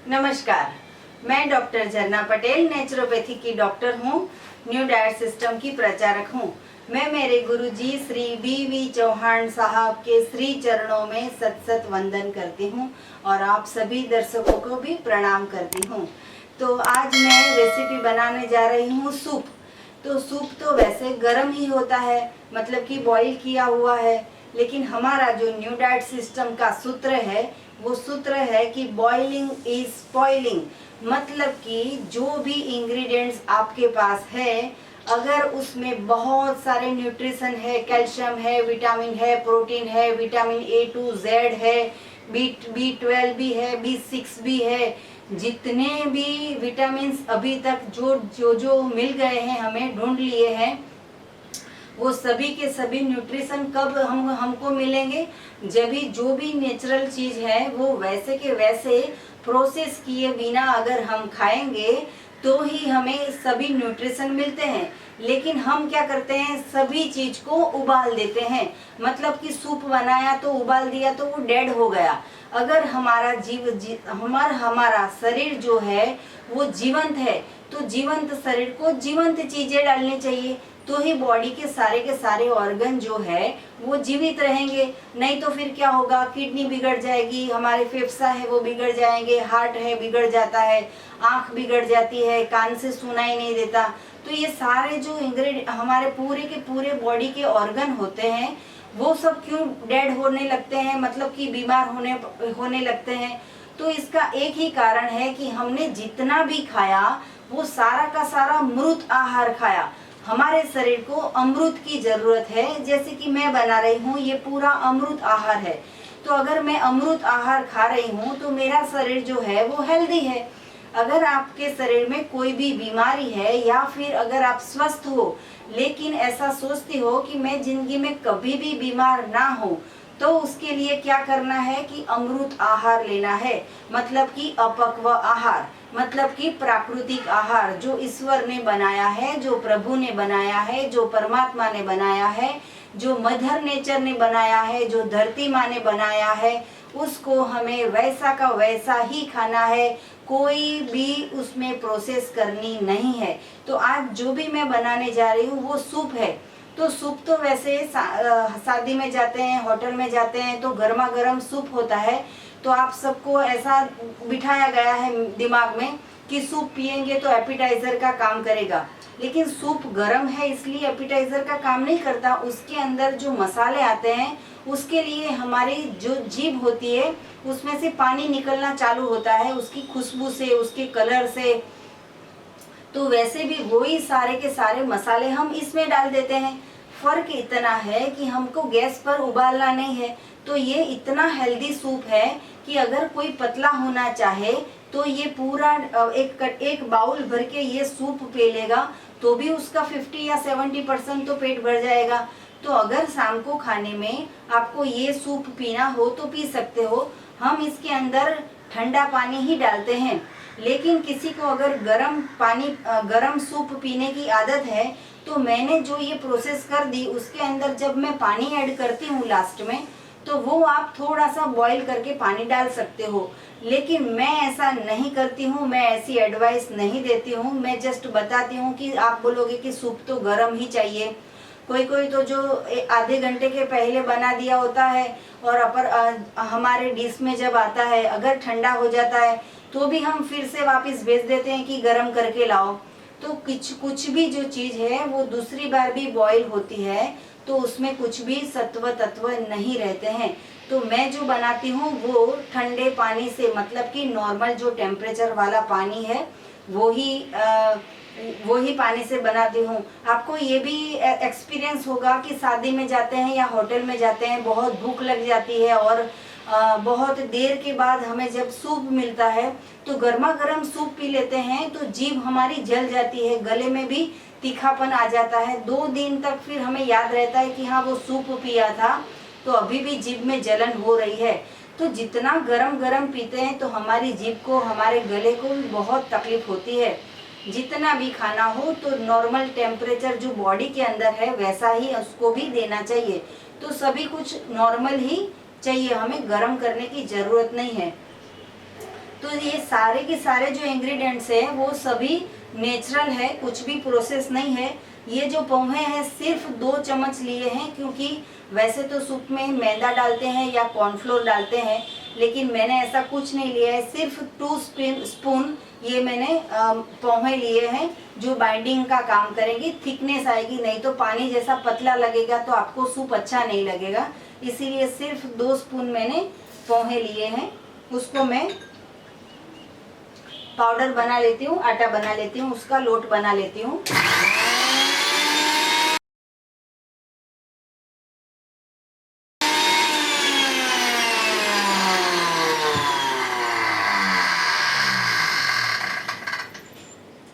नमस्कार, मैं डॉक्टर झरना पटेल नेचुरोपैथी की डॉक्टर हूँ। न्यू डाइट सिस्टम की प्रचारक हूँ। मैं मेरे गुरुजी श्री बी चौहान साहब के श्री चरणों में सत सत वंदन करती हूँ और आप सभी दर्शकों को भी प्रणाम करती हूँ। तो आज मैं रेसिपी बनाने जा रही हूँ सूप। तो सूप तो वैसे गर्म ही होता है, मतलब कि बॉईल किया हुआ है, लेकिन हमारा जो न्यू डाइट सिस्टम का सूत्र है वो सूत्र है कि बॉइलिंग इज स्पॉइलिंग, मतलब कि जो भी इंग्रेडिएंट्स आपके पास है, अगर उसमें बहुत सारे न्यूट्रिशन है, कैल्शियम है, विटामिन है, प्रोटीन है, विटामिन ए टू जेड है, बी 12 भी है, B6 भी है, जितने भी विटामिन अभी तक जो मिल गए हैं, हमें ढूंढ लिए हैं, वो सभी के सभी न्यूट्रिशन कब हमको मिलेंगे, जब भी जो भी नेचुरल चीज है वो वैसे के वैसे प्रोसेस किए बिना अगर हम खाएंगे तो ही हमें सभी न्यूट्रिशन मिलते हैं। लेकिन हम क्या करते हैं, सभी चीज को उबाल देते हैं, मतलब कि सूप बनाया तो उबाल दिया तो वो डेड हो गया। अगर हमारा हमारा शरीर जो है वो जीवंत है, तो जीवंत शरीर को जीवंत चीजें डालनी चाहिए, तो ही बॉडी के सारे ऑर्गन जो है वो जीवित रहेंगे। नहीं तो फिर क्या होगा, किडनी बिगड़ जाएगी, हमारे फेफड़ा है वो बिगड़ जाएंगे, हार्ट है बिगड़ जाता है, आंख बिगड़ जाती है, कान से सुनाई नहीं देता। तो ये सारे जो इंग्रेडिएंट हमारे पूरे के पूरे बॉडी के ऑर्गन होते हैं वो सब क्यों डेड होने लगते हैं, मतलब कि बीमार होने लगते हैं। तो इसका एक ही कारण है कि हमने जितना भी खाया वो सारा का सारा मृत आहार खाया। हमारे शरीर को अमृत की जरूरत है, जैसे कि मैं बना रही हूँ, ये पूरा अमृत आहार है। तो अगर मैं अमृत आहार खा रही हूँ तो मेरा शरीर जो है वो हेल्दी है। अगर आपके शरीर में कोई भी बीमारी है या फिर अगर आप स्वस्थ हो लेकिन ऐसा सोचते हो कि मैं जिंदगी में कभी भी बीमार ना हो, तो उसके लिए क्या करना है कि अमृत आहार लेना है, मतलब कि अपक्व आहार, मतलब कि प्राकृतिक आहार, जो ईश्वर ने बनाया है, जो प्रभु ने बनाया है, जो परमात्मा ने बनाया है, जो मदर नेचर ने बनाया है, जो धरती माँ ने बनाया है, उसको हमें वैसा का वैसा ही खाना है, कोई भी उसमें प्रोसेस करनी नहीं है। तो आज जो भी मैं बनाने जा रही हूँ वो सूप है। तो सूप तो वैसे शादी में जाते हैं, होटल में जाते हैं तो गर्मा गर्म सूप होता है, तो आप सबको ऐसा बिठाया गया है दिमाग में कि सूप पिएंगे तो एपिटाइजर का काम करेगा, लेकिन सूप गर्म है इसलिए एपिटाइजर का काम नहीं करता। उसके अंदर जो मसाले आते हैं उसके लिए हमारी जो जीभ होती है उसमें से पानी निकलना चालू होता है, उसकी खुशबू से, उसके कलर से। तो वैसे भी वही सारे के सारे मसाले हम इसमें डाल देते हैं। फर्क इतना है कि हमको गैस पर उबालना नहीं है। तो ये इतना हेल्दी सूप है कि अगर कोई पतला होना चाहे तो ये पूरा एक बाउल भर के ये सूप पी लेगा तो भी उसका 50 या 70% तो पेट भर जाएगा। तो अगर शाम को खाने में आपको ये सूप पीना हो तो पी सकते हो। हम इसके अंदर ठंडा पानी ही डालते हैं, लेकिन किसी को अगर गर्म सूप पीने की आदत है तो मैंने जो ये प्रोसेस कर दी, उसके अंदर जब मैं पानी ऐड करती हूँ लास्ट में, तो वो आप थोड़ा सा बॉईल करके पानी डाल सकते हो। लेकिन मैं ऐसा नहीं करती हूँ, मैं ऐसी एडवाइस नहीं देती हूँ। मैं जस्ट बताती हूँ कि आप बोलोगे कि सूप तो गर्म ही चाहिए, कोई तो जो आधे घंटे के पहले बना दिया होता है और हमारे डिश में जब आता है अगर ठंडा हो जाता है तो भी हम फिर से वापस भेज देते हैं कि गर्म करके लाओ। तो कुछ भी जो चीज़ है वो दूसरी बार भी बॉईल होती है तो उसमें कुछ भी सत्व तत्व नहीं रहते हैं। तो मैं जो बनाती हूँ वो ठंडे पानी से, मतलब कि नॉर्मल जो टेम्परेचर वाला पानी है वही पानी से बनाती हूँ। आपको ये भी एक्सपीरियंस होगा कि शादी में जाते हैं या होटल में जाते हैं, बहुत भूख लग जाती है और बहुत देर के बाद हमें जब सूप मिलता है तो गर्मा गर्म सूप पी लेते हैं तो जीभ हमारी जल जाती है, गले में भी तीखापन आ जाता है। 2 दिन तक फिर हमें याद रहता है कि हाँ वो सूप पिया था, तो अभी भी जीभ में जलन हो रही है। तो जितना गरम गरम पीते हैं तो हमारी जीभ को, हमारे गले को भी बहुत तकलीफ होती है। जितना भी खाना हो तो नॉर्मल टेम्परेचर जो बॉडी के अंदर है वैसा ही उसको भी देना चाहिए। तो सभी कुछ नॉर्मल ही चाहिए, हमें गर्म करने की जरूरत नहीं है। तो ये सारे के सारे जो इंग्रेडिएंट्स है वो सभी नेचुरल है, कुछ भी प्रोसेस नहीं है। ये जो पोहे हैं सिर्फ 2 चम्मच लिए हैं, क्योंकि वैसे तो सूप में मैदा डालते हैं या कॉर्नफ्लोर डालते हैं, लेकिन मैंने ऐसा कुछ नहीं लिया है। सिर्फ 2 स्पून ये मैंने पोहे लिए हैं जो बाइंडिंग का काम करेंगी, थिकनेस आएगी, नहीं तो पानी जैसा पतला लगेगा तो आपको सूप अच्छा नहीं लगेगा। इसीलिए सिर्फ 2 स्पून मैंने पोहे लिए हैं। उसको मैं पाउडर बना लेती हूँ, आटा बना लेती हूँ, उसका लोट बना लेती हूँ।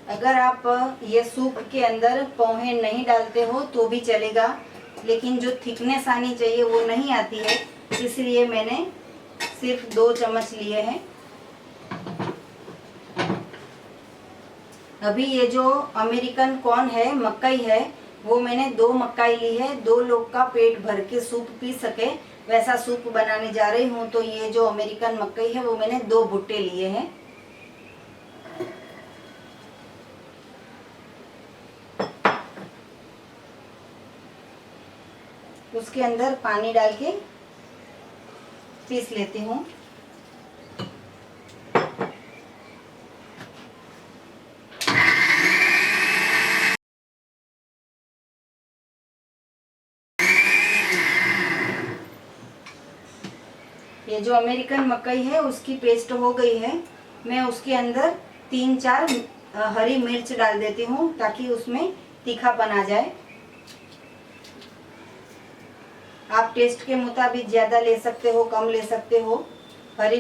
अगर आप ये सूप के अंदर पोहे नहीं डालते हो तो भी चलेगा, लेकिन जो थिकनेस आनी चाहिए वो नहीं आती है, इसलिए मैंने सिर्फ 2 चम्मच लिए हैं। अभी ये जो अमेरिकन कॉर्न है, मकई है, वो मैंने 2 मकई ली है। 2 लोग का पेट भर के सूप पी सके वैसा सूप बनाने जा रही हूँ। तो ये जो अमेरिकन मकई है वो मैंने 2 भुट्टे लिए हैं। उसके अंदर पानी डाल के पीस लेती हूँ। ये जो अमेरिकन मकई है उसकी पेस्ट हो गई है। मैं उसके अंदर 3-4 हरी मिर्च डाल देती हूँ ताकि उसमें तीखापन आ जाए। आप टेस्ट के मुताबिक ज़्यादा ले सकते हो, कम ले सकते हो। हरी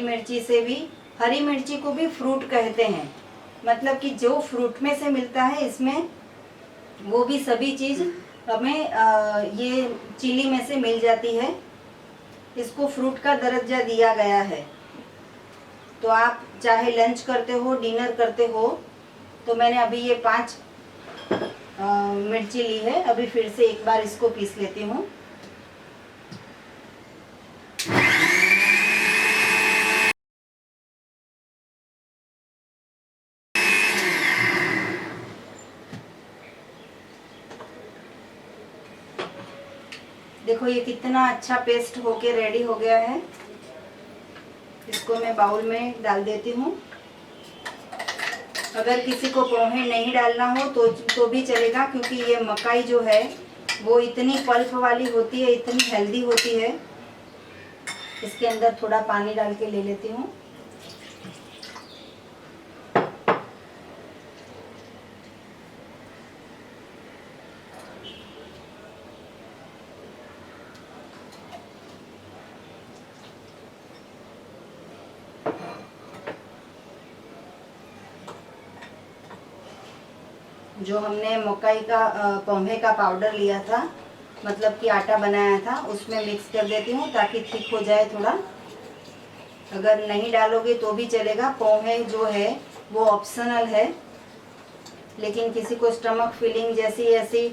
मिर्ची को भी फ्रूट कहते हैं, मतलब कि जो फ्रूट में से मिलता है इसमें वो भी सभी चीज़ हमें ये चिली में से मिल जाती है। इसको फ्रूट का दर्जा दिया गया है। तो आप चाहे लंच करते हो, डिनर करते हो। तो मैंने अभी ये 5 मिर्ची ली है। अभी फिर से एक बार इसको पीस लेती हूँ। देखो ये कितना अच्छा पेस्ट होके रेडी हो गया है। इसको मैं बाउल में डाल देती हूँ। अगर किसी को पोहे नहीं डालना हो तो भी चलेगा, क्योंकि ये मकई जो है वो इतनी पल्प वाली होती है, इतनी हेल्दी होती है। इसके अंदर थोड़ा पानी डाल के ले लेती हूँ। जो हमने मकई का पोहे का पाउडर लिया था, मतलब कि आटा बनाया था, उसमें मिक्स कर देती हूँ ताकि थिक हो जाए थोड़ा। अगर नहीं डालोगे तो भी चलेगा। पोहे जो है वो ऑप्शनल है, लेकिन किसी को स्टमक फीलिंग जैसी ऐसी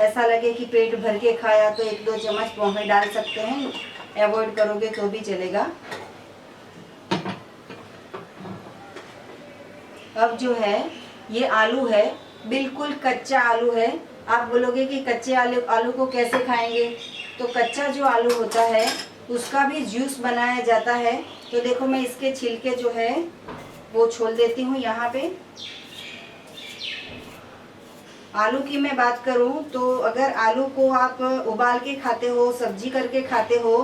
ऐसा लगे कि पेट भर के खाया तो 1-2 चम्मच पोहे डाल सकते हैं। अवॉइड करोगे तो भी चलेगा। अब जो है ये आलू है, बिल्कुल कच्चा आलू है। आप बोलोगे कि कच्चे आलू को कैसे खाएंगे? तो कच्चा जो आलू होता है उसका भी जूस बनाया जाता है। तो देखो मैं इसके छिलके जो है वो छोड़ देती हूँ यहाँ पे। आलू की मैं बात करूँ तो अगर आलू को आप उबाल के खाते हो, सब्जी करके खाते हो,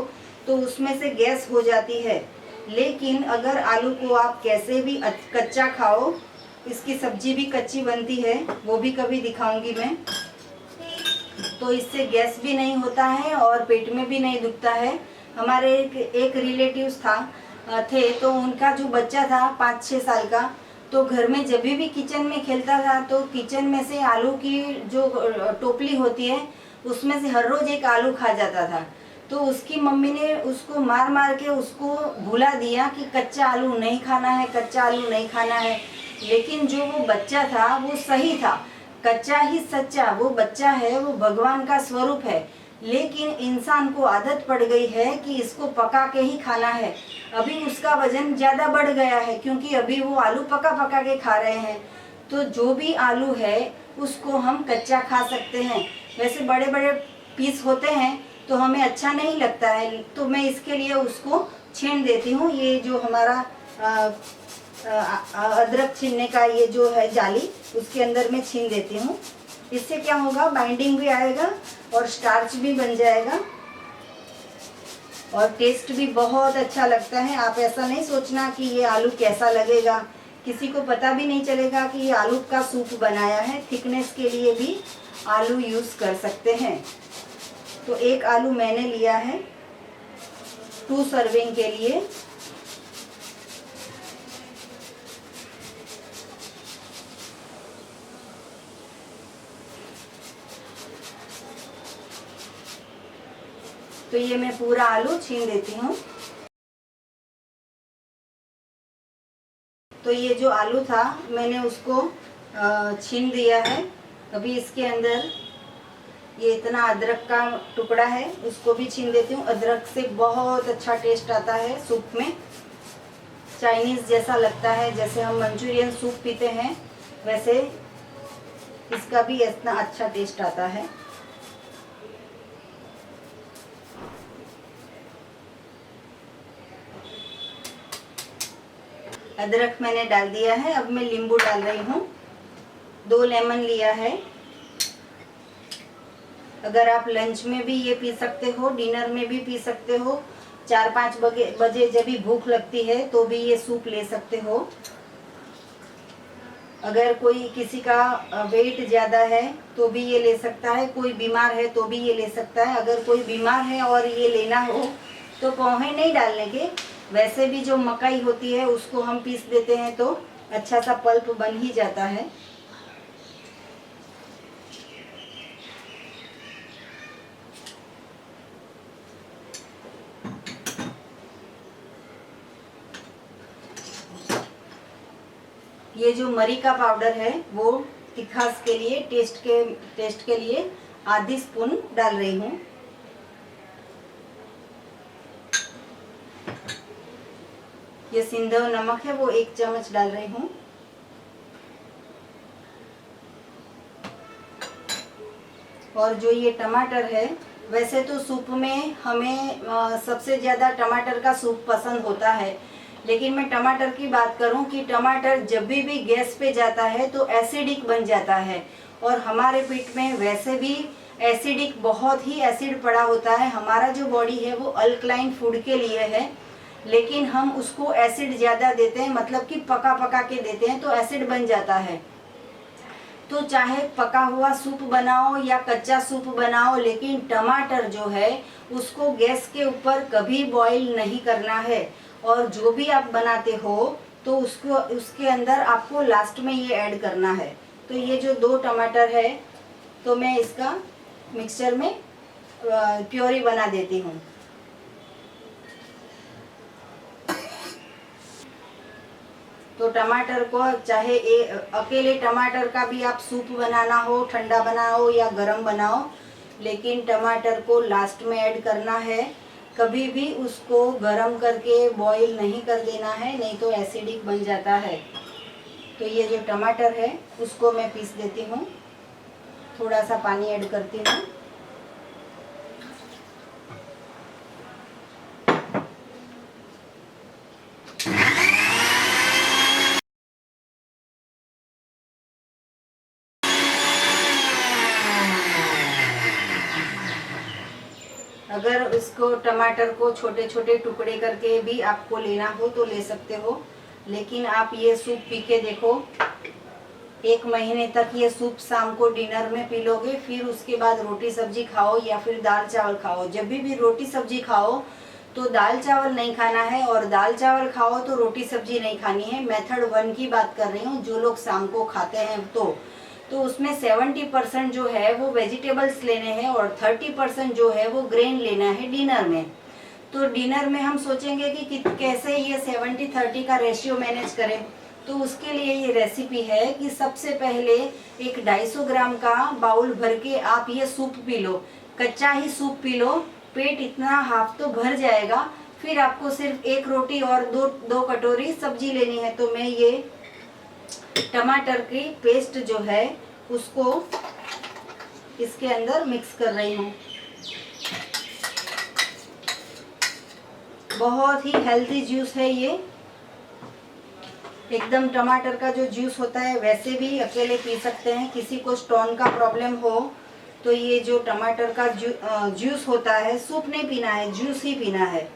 तो उसमें से गैस हो जाती है। लेकिन अगर आलू को आप कैसे भी कच्चा खाओ, इसकी सब्जी भी कच्ची बनती है, वो भी कभी दिखाऊंगी मैं। तो इससे गैस भी नहीं होता है और पेट में भी नहीं दुखता है। हमारे एक रिलेटिव्स थे, तो उनका जो बच्चा था 5-6 साल का, तो घर में जब भी किचन में खेलता था तो किचन में से आलू की जो टोपली होती है उसमें से हर रोज एक आलू खा जाता था। तो उसकी मम्मी ने उसको मार मार के उसको भुला दिया कि कच्चा आलू नहीं खाना है, कच्चा आलू नहीं खाना है। लेकिन जो वो बच्चा था वो सही था, कच्चा ही सच्चा। वो बच्चा है, वो भगवान का स्वरूप है। लेकिन इंसान को आदत पड़ गई है कि इसको पका के ही खाना है। अभी उसका वजन ज़्यादा बढ़ गया है क्योंकि अभी वो आलू पका पका के खा रहे हैं। तो जो भी आलू है उसको हम कच्चा खा सकते हैं। वैसे बड़े बड़े पीस होते हैं तो हमें अच्छा नहीं लगता है, तो मैं इसके लिए उसको छीन देती हूँ। ये जो हमारा अदरक छीनने का ये जो है जाली, उसके अंदर मैं छीन देती हूँ। इससे क्या होगा, बाइंडिंग भी आएगा और स्टार्च भी बन जाएगा और टेस्ट भी बहुत अच्छा लगता है। आप ऐसा नहीं सोचना कि ये आलू कैसा लगेगा, किसी को पता भी नहीं चलेगा कि ये आलू का सूप बनाया है। थिकनेस के लिए भी आलू यूज़ कर सकते हैं। तो एक आलू मैंने लिया है 2 सर्विंग के लिए। तो ये मैं पूरा आलू छीन देती हूँ। तो ये जो आलू था मैंने उसको छीन दिया है। अभी इसके अंदर ये इतना अदरक का टुकड़ा है, उसको भी छीन देती हूँ। अदरक से बहुत अच्छा टेस्ट आता है सूप में, चाइनीज़ जैसा लगता है। जैसे हम मंचूरियन सूप पीते हैं वैसे इसका भी इतना अच्छा टेस्ट आता है। अदरक मैंने डाल दिया है। अब मैं नींबू डाल रही हूँ। 2 लेमन लिया है। अगर आप लंच में भी ये पी सकते हो, डिनर में भी पी सकते हो, 4-5 बजे जब भी भूख लगती है तो भी ये सूप ले सकते हो। अगर कोई किसी का वेट ज़्यादा है तो भी ये ले सकता है, कोई बीमार है तो भी ये ले सकता है। अगर कोई बीमार है और ये लेना हो तो पोहे नहीं डालने के, वैसे भी जो मकई होती है उसको हम पीस देते हैं तो अच्छा सा पल्प बन ही जाता है। ये जो मरी का पाउडर है वो तिखास के लिए, टेस्ट के लिए आधी स्पून डाल रही हूँ। ये सिंधव नमक है वो 1 चम्मच डाल रही हूँ। और जो ये टमाटर है, वैसे तो सूप में हमें सबसे ज़्यादा टमाटर का सूप पसंद होता है, लेकिन मैं टमाटर की बात करूं कि टमाटर जब भी गैस पे जाता है तो एसिडिक बन जाता है और हमारे पेट में वैसे भी एसिडिक, बहुत ही एसिड पड़ा होता है। हमारा जो बॉडी है वो अल्कलाइन फूड के लिए है, लेकिन हम उसको एसिड ज़्यादा देते हैं, मतलब कि पका पका के देते हैं तो एसिड बन जाता है। तो चाहे पका हुआ सूप बनाओ या कच्चा सूप बनाओ, लेकिन टमाटर जो है उसको गैस के ऊपर कभी बॉईल नहीं करना है। और जो भी आप बनाते हो तो उसके अंदर आपको लास्ट में ये ऐड करना है। तो ये जो 2 टमाटर है तो मैं इसका मिक्सचर में प्योरी बना देती हूँ। तो टमाटर को चाहे अकेले टमाटर का भी आप सूप बनाना हो, ठंडा बनाओ या गरम बनाओ, लेकिन टमाटर को लास्ट में ऐड करना है। कभी भी उसको गरम करके बॉईल नहीं कर देना है, नहीं तो एसिडिक बन जाता है। तो ये जो टमाटर है उसको मैं पीस देती हूँ, थोड़ा सा पानी ऐड करती हूँ। अगर इसको टमाटर को छोटे छोटे टुकड़े करके भी आपको लेना हो तो ले सकते हो, लेकिन आप ये सूप पी के देखो, 1 महीने तक ये सूप शाम को डिनर में पी लोगे, फिर उसके बाद रोटी सब्जी खाओ या फिर दाल चावल खाओ। जब भी रोटी सब्जी खाओ तो दाल चावल नहीं खाना है, और दाल चावल खाओ तो रोटी सब्जी नहीं खानी है। मेथड 1 की बात कर रही हूँ, जो लोग शाम को खाते हैं तो उसमें 70% जो है वो वेजिटेबल्स लेने हैं और 30% जो है वो ग्रेन लेना है डिनर में। तो डिनर में हम सोचेंगे कि कैसे ये 70-30 का रेशियो मैनेज करें। तो उसके लिए ये रेसिपी है कि सबसे पहले एक 250 ग्राम का बाउल भर के आप ये सूप पी लो। कच्चा ही सूप पी लो, पेट इतना हाफ तो भर जाएगा। फिर आपको सिर्फ एक रोटी और दो कटोरी सब्जी लेनी है। तो मैं ये टमाटर की पेस्ट जो है उसको इसके अंदर मिक्स कर रही हूँ। बहुत ही हेल्दी जूस है ये, एकदम टमाटर का जो जूस होता है वैसे भी अकेले पी सकते हैं। किसी को स्टोन का प्रॉब्लम हो तो ये जो टमाटर का जूस होता है, सूप नहीं पीना है, जूस ही पीना है।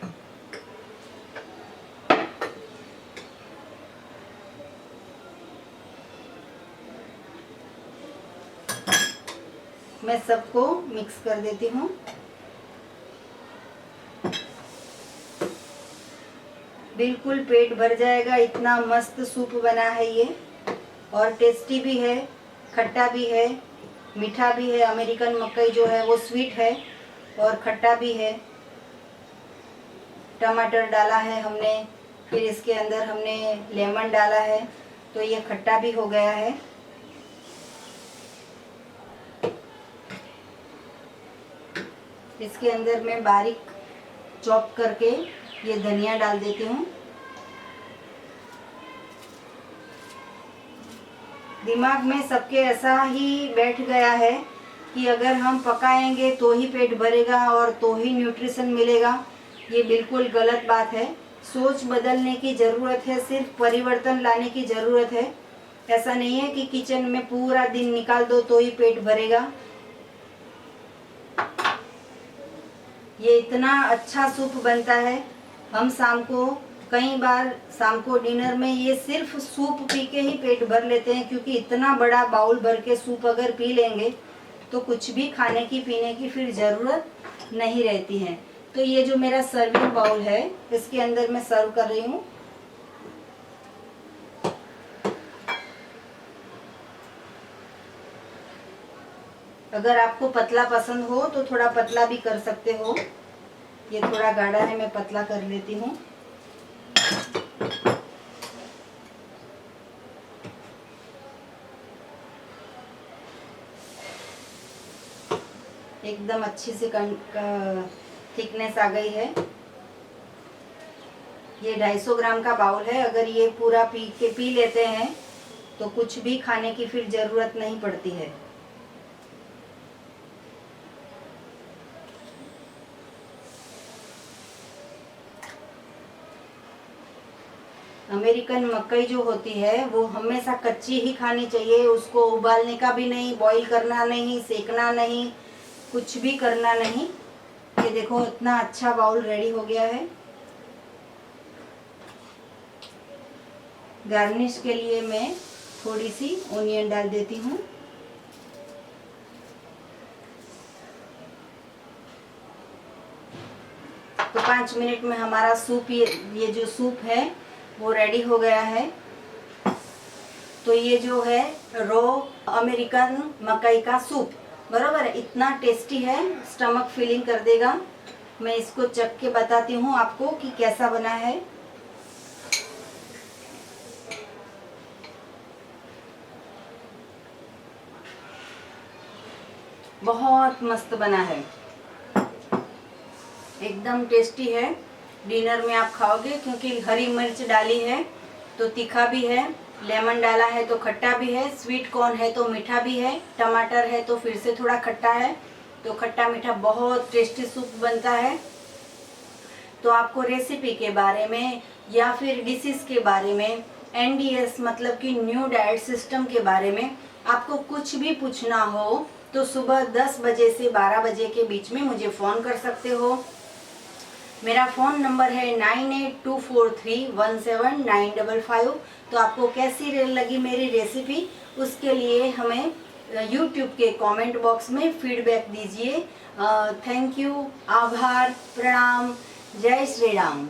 मैं सबको मिक्स कर देती हूँ। बिल्कुल पेट भर जाएगा, इतना मस्त सूप बना है ये, और टेस्टी भी है, खट्टा भी है, मीठा भी है। अमेरिकन मकई जो है वो स्वीट है और खट्टा भी है। टमाटर डाला है हमने, फिर इसके अंदर हमने लेमन डाला है, तो ये खट्टा भी हो गया है। इसके अंदर मैं बारीक चॉप करके ये धनिया डाल देती हूँ। दिमाग में सबके ऐसा ही बैठ गया है कि अगर हम पकाएंगे तो ही पेट भरेगा और तो ही न्यूट्रिशन मिलेगा। ये बिल्कुल गलत बात है। सोच बदलने की ज़रूरत है, सिर्फ परिवर्तन लाने की ज़रूरत है। ऐसा नहीं है कि किचन में पूरा दिन निकाल दो तो ही पेट भरेगा। ये इतना अच्छा सूप बनता है। हम शाम को कई बार शाम को डिनर में ये सिर्फ सूप पी के ही पेट भर लेते हैं, क्योंकि इतना बड़ा बाउल भर के सूप अगर पी लेंगे तो कुछ भी खाने की पीने की फिर ज़रूरत नहीं रहती है। तो ये जो मेरा सर्विंग बाउल है इसके अंदर मैं सर्व कर रही हूँ। अगर आपको पतला पसंद हो तो थोड़ा पतला भी कर सकते हो। ये थोड़ा गाढ़ा है, मैं पतला कर लेती हूँ। एकदम अच्छी से थिकनेस आ गई है। ये 250 ग्राम का बाउल है। अगर ये पूरा पी लेते हैं तो कुछ भी खाने की फिर ज़रूरत नहीं पड़ती है। अमेरिकन मकई जो होती है वो हमेशा कच्ची ही खानी चाहिए। उसको उबालने का भी नहीं, बॉईल करना नहीं, सेकना नहीं, कुछ भी करना नहीं। ये देखो इतना अच्छा बाउल रेडी हो गया है। गार्निश के लिए मैं थोड़ी सी ओनियन डाल देती हूँ। तो 5 मिनट में हमारा सूप, ये जो सूप है वो रेडी हो गया है। तो ये जो है रो अमेरिकन मकई का सूप, बराबर है, इतना टेस्टी है, स्टमक फीलिंग कर देगा। मैं इसको चख के बताती हूँ आपको कि कैसा बना है। बहुत मस्त बना है, एकदम टेस्टी है। डिनर में आप खाओगे, क्योंकि हरी मिर्च डाली है तो तीखा भी है, लेमन डाला है तो खट्टा भी है, स्वीट कॉर्न है तो मीठा भी है, टमाटर है तो फिर से थोड़ा खट्टा है, तो खट्टा मीठा बहुत टेस्टी सूप बनता है। तो आपको रेसिपी के बारे में या फिर डिशेस के बारे में, NDS मतलब कि न्यू डाइट सिस्टम के बारे में आपको कुछ भी पूछना हो तो सुबह 10 बजे से 12 बजे के बीच में मुझे फ़ोन कर सकते हो। मेरा फ़ोन नंबर है 9824317955। तो आपको कैसी लगी मेरी रेसिपी, उसके लिए हमें YouTube के कमेंट बॉक्स में फीडबैक दीजिए। थैंक यू, आभार, प्रणाम, जय श्री राम।